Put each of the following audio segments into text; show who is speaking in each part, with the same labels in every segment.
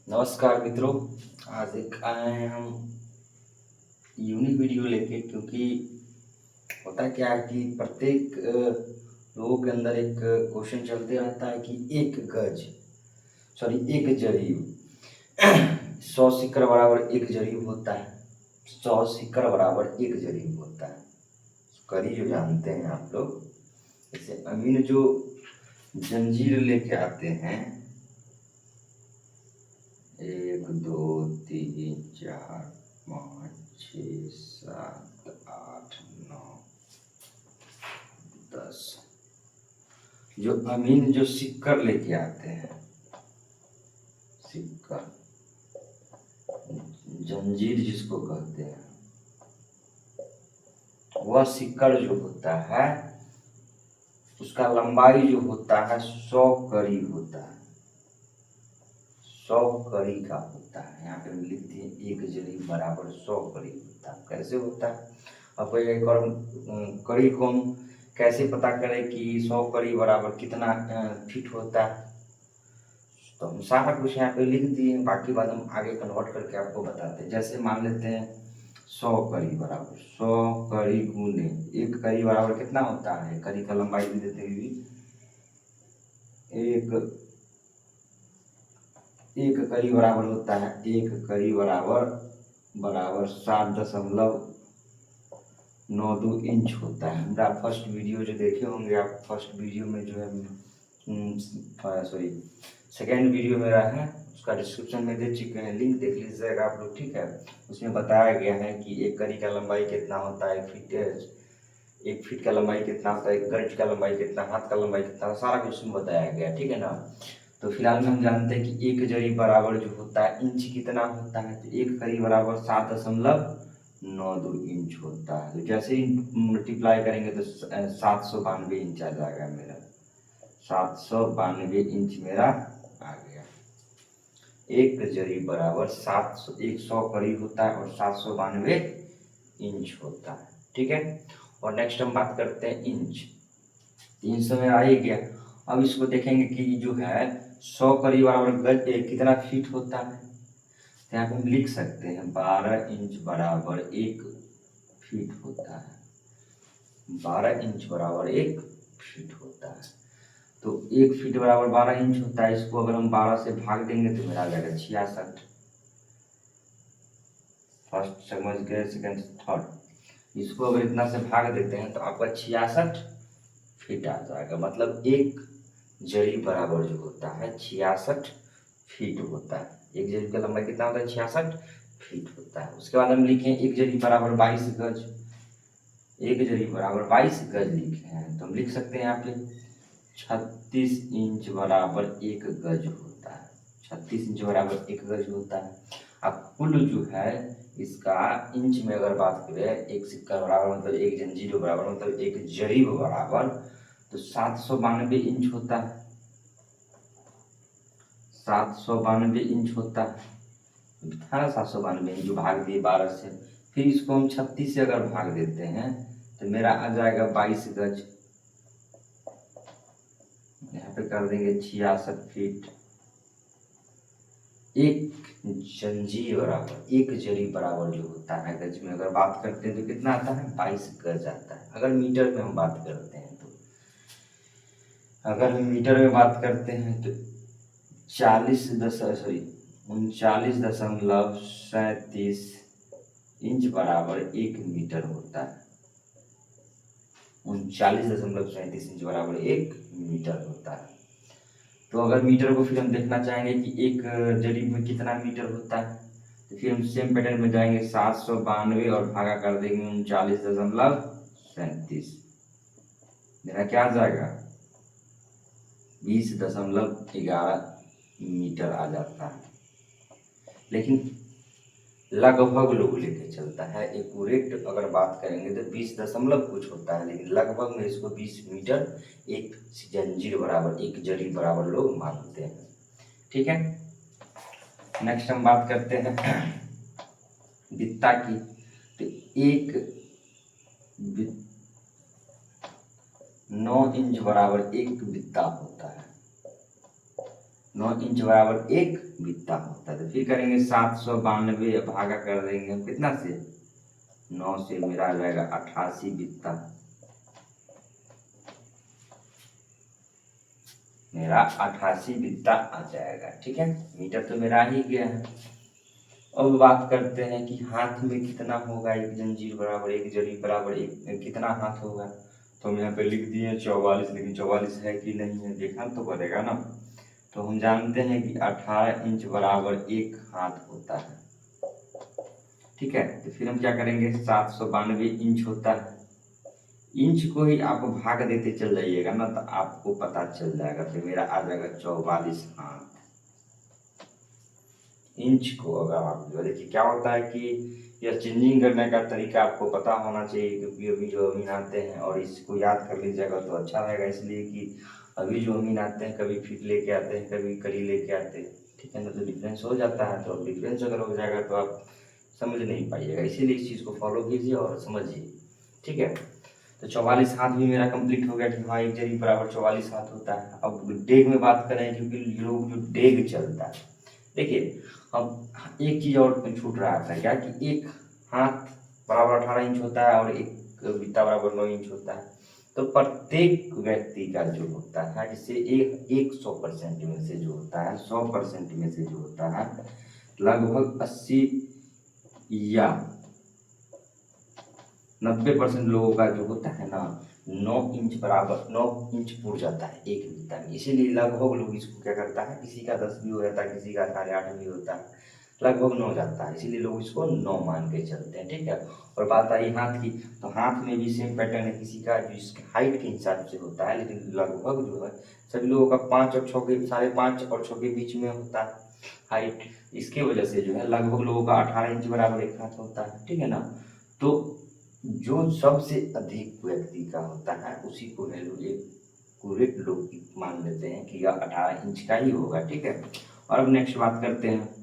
Speaker 1: नमस्कार मित्रों। आज एक आए हैं हम यूनिक वीडियो लेके, क्योंकि होता क्या है कि प्रत्येक लोगों के अंदर एक क्वेश्चन चलते रहता है कि एक जरीब 100 सिक्कर बराबर एक जरीब होता है। 100 सिक्कर बराबर एक जरीब होता है। करी जो जानते हैं आप लोग, जैसे अमीन जो जंजीर लेके आते हैं 1 2 3 4 5 6 7 8 9 10, जो अमीन जो सिक्कर लेके आते हैं, सिक्कर जंजीर जिसको कहते हैं, वह सिक्कर जो होता है उसका लंबाई जो होता है 100 कड़ी होता है। 100 कड़ी का होता है। यहाँ पे हम लिखते हैं एक जरीब बराबर 100 कड़ी होता है। कैसे होता है? अब एक और कड़ी को हम कैसे पता करें कि 100 कड़ी बराबर कितना फीट होता है? तो हम सारा कुछ यहाँ पे लिख दिए, बाकी बात हम आगे कन्वर्ट करके आपको बताते हैं। जैसे मान लेते हैं 100 कड़ी बराबर 100 कड़ी गुने एक कड़ी बराबर कितना होता है? कड़ी का लंबाई भी देते हुए एक कड़ी बराबर होता है, एक कड़ी बराबर 7.92 इंच होता है। मेरा फर्स्ट वीडियो जो देखे होंगे आप, फर्स्ट वीडियो में जो है सेकेंड वीडियो मेरा है, उसका डिस्क्रिप्शन में दे चुके हैं, लिंक देख लीजिएगा आप लोग, ठीक है। उसमें बताया गया है कि एक कड़ी का लंबाई कितना होता है, एक फीट का लंबाई कितना होता है, एक गज का लंबाई कितना, हाथ का लंबाई कितना, सारा कुछ उसमें बताया गया, ठीक है ना। तो फिलहाल में हम जानते हैं कि एक जरी बराबर जो होता है इंच कितना होता है, तो एक कड़ी बराबर 7.92 इंच होता है। तो जैसे ही मल्टीप्लाई करेंगे तो 792 इंच आ जाएगा मेरा, 792 इंच मेरा आ गया। एक जरी बराबर 100 कड़ी होता है और 792 इंच होता है, ठीक है। और नेक्स्ट हम बात करते हैं इंच। 300 में आ ही गया। अब इसको देखेंगे कि जो है 100 कड़ी बराबर गज कितना फीट होता है। तो यहाँ पे हम लिख सकते हैं 12 इंच बराबर 1 फीट होता है। 12 इंच बराबर 1 फीट होता है। तो 1 फीट बराबर 12 इंच होता है। इसको अगर हम 12 से भाग देंगे तो मेरा आ जाएगा 66। फर्स्ट समझ गए, सेकंड थर्ड। इसको अगर इतना से भाग देते हैं तो आपका 66 फीट आ जाएगा। मतलब एक जरी बराबर जो होता है 66 फीट होता है। एक जरी का लंबाई कितना होता है? 66 फीट होता है। उसके बाद हम लिखें एक जरी बराबर 22 गज। एक जरी बराबर 22 गज लिखे हैं तो हम लिख सकते हैं यहाँ पे 36 इंच बराबर 1 गज होता है। 36 इंच बराबर 1 गज होता है। अब कुल जो है इसका इंच में अगर बात करें, एक सिक्का बराबर मतलब एक जंजीर बराबर मतलब एक जरीब बराबर, तो 792 इंच होता है। 792 इंच होता है। था ना 792 इंच, जो भाग दिए 12 से, फिर इसको हम 36 से अगर भाग देते हैं तो मेरा आ जाएगा 22 गज। यहाँ पे कर देंगे 66 फीट। एक जंजीर बराबर एक जरी बराबर जो होता है गज में अगर बात करते हैं तो कितना आता है? 22 गज आता है। अगर मीटर में हम बात करते हैं तो, अगर हम मीटर में बात करते हैं तो 39.37 इंच बराबर 1 मीटर होता है। 39.37 इंच बराबर 1 मीटर होता है। तो अगर मीटर को फिर हम देखना चाहेंगे कि एक जरीब में कितना मीटर होता है, तो फिर हम सेम पैटर्न में जाएंगे 792 और भागा कर देंगे 39.37। मेरा क्या आ जाएगा? 20.11 मीटर आ जाता है। लेकिन लगभग लोग लेके चलता है, एक्यूरेट अगर बात करेंगे तो 20 दशमलव कुछ होता है, लेकिन लगभग में इसको 20 मीटर एक जंजीर बराबर एक जरी बराबर लोग मानते हैं, ठीक है। नेक्स्ट हम बात करते हैं बित्ता की। तो एक 9 इंच बराबर एक बित्ता होता है। 9 इंच बराबर 1 बित्ता होता है। तो फिर करेंगे 792 भागा कर देंगे हम कितना से, 9 से, मेरा आ जाएगा 88 बित्ता, मेरा 88 बित्ता आ जाएगा। ठीक है, मीटर तो मेरा ही गया है। अब बात करते हैं कि हाथ में कितना होगा, एक जंजीर बराबर एक जरी बराबर एक कितना हाथ होगा। तो हम यहाँ पे लिख दिए 44, लेकिन 44 है कि नहीं है देखना तो पड़ेगा ना। तो हम जानते हैं कि 18 इंच बराबर एक हाथ होता है। ठीक है, तो फिर हम क्या करेंगे, 792 इंच होता है, इंच को ही आप भाग देते चल जाइएगा ना तो आपको पता चल जाएगा। तो मेरा आ जाएगा 44 हाथ। इंच को अगर आप देखिए क्या होता है कि यह चेंजिंग करने का तरीका आपको पता होना चाहिए, क्योंकि अभी जो अमीन आते हैं, और इसको याद कर लीजिएगा तो अच्छा रहेगा, इसलिए कि अभी जो अमीन आते हैं कभी फीट लेके आते हैं, कभी कड़ी लेके आते हैं। ठीक है ना, तो डिफरेंस हो जाता है। तो डिफरेंस अगर हो जाएगा तो आप समझ नहीं पाइएगा, इसीलिए इस चीज़ को फॉलो कीजिए और समझिए। ठीक है, तो 44 हाथ भी मेरा कंप्लीट हो गया कि हाँ एक जरी बराबर 44 हाथ होता है। अब डेग में बात करें, क्योंकि लोग जो डेग चलता है, देखिए अब एक चीज़ और छूट रहा था क्या कि एक हाथ बराबर 18 इंच होता है और एक बित्ता बराबर 9 इंच होता है। तो प्रत्येक व्यक्ति का जो होता है, जिससे एक 100% में से जो होता है, 100% में से जो होता है, लगभग 80 या 90% लोगों का जो होता है ना, 9 इंच बराबर 9 इंच पुर जाता है एक बित्ता में। इसीलिए लगभग लोग इसको क्या करता है, किसी का 10 भी हो जाता है, किसी का 8.5 भी होता है, लगभग 9 जाता है, इसीलिए लोग इसको 9 मान के चलते हैं। ठीक है, और बात आई हाथ की, तो हाथ में भी सेम पैटर्न है, किसी का जो इसके हाइट के हिसाब से होता है, लेकिन लगभग जो है सभी लोगों का 5 और 6 के 5.5 और 6 के बीच में होता है हाइट। इसके वजह से जो है लगभग लोगों का 18 इंच बराबर एक हाथ होता है। ठीक है ना, तो जो सबसे अधिक व्यक्ति का होता है उसी को वैल्यू एक्यूरेट लोग मान लेते हैं कि यह 18 इंच का ही होगा। ठीक है, और अब नेक्स्ट बात करते हैं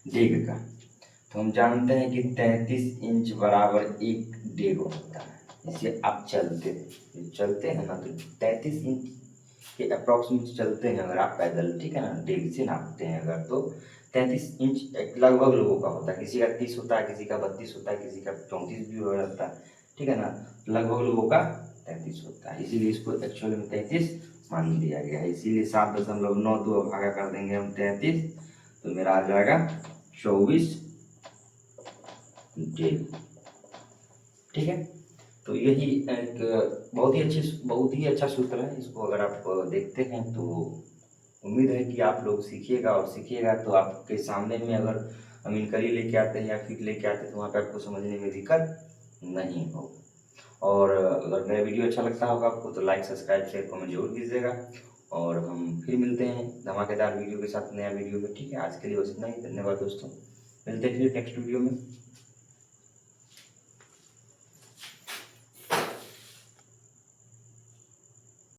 Speaker 1: डेग का। तो हम जानते हैं कि 33 इंच बराबर एक डेग होता है। जैसे आप चलते हैं ना, तो 33 इंच के अप्रॉक्सीमेट चलते हैं अगर आप पैदल, ठीक है ना, डेग से नापते हैं अगर, तो 33 इंच लगभग लोगों का होता है। किसी का 30 होता है, किसी का 32 होता है, किसी का 34 भी हो जाता है। ठीक है ना, लगभग लोगों का 33 होता है, इसीलिए इसको एक्चुअल में 33 मान लिया गया है। इसीलिए 7.92 भागा कर देंगे हम 33, तो मेरा आ जाएगा 24 डेग। ठीक है, तो यही एक बहुत ही अच्छा सूत्र है। इसको अगर आप देखते हैं तो उम्मीद है कि आप लोग सीखिएगा, और सीखिएगा तो आपके सामने में अगर अमीन करी लेके आते हैं या फिट लेके आते हैं तो वहाँ पे आपको समझने में दिक्कत नहीं हो। और अगर मेरा वीडियो अच्छा लगता होगा आपको तो लाइक सब्सक्राइब शेयर कमेंट जरूर कीजिएगा, और हम फिर मिलते हैं धमाकेदार वीडियो के साथ, नया वीडियो में। ठीक है, आज के लिए बस इतना ही, धन्यवाद दोस्तों, मिलते हैं फिर नेक्स्ट वीडियो में।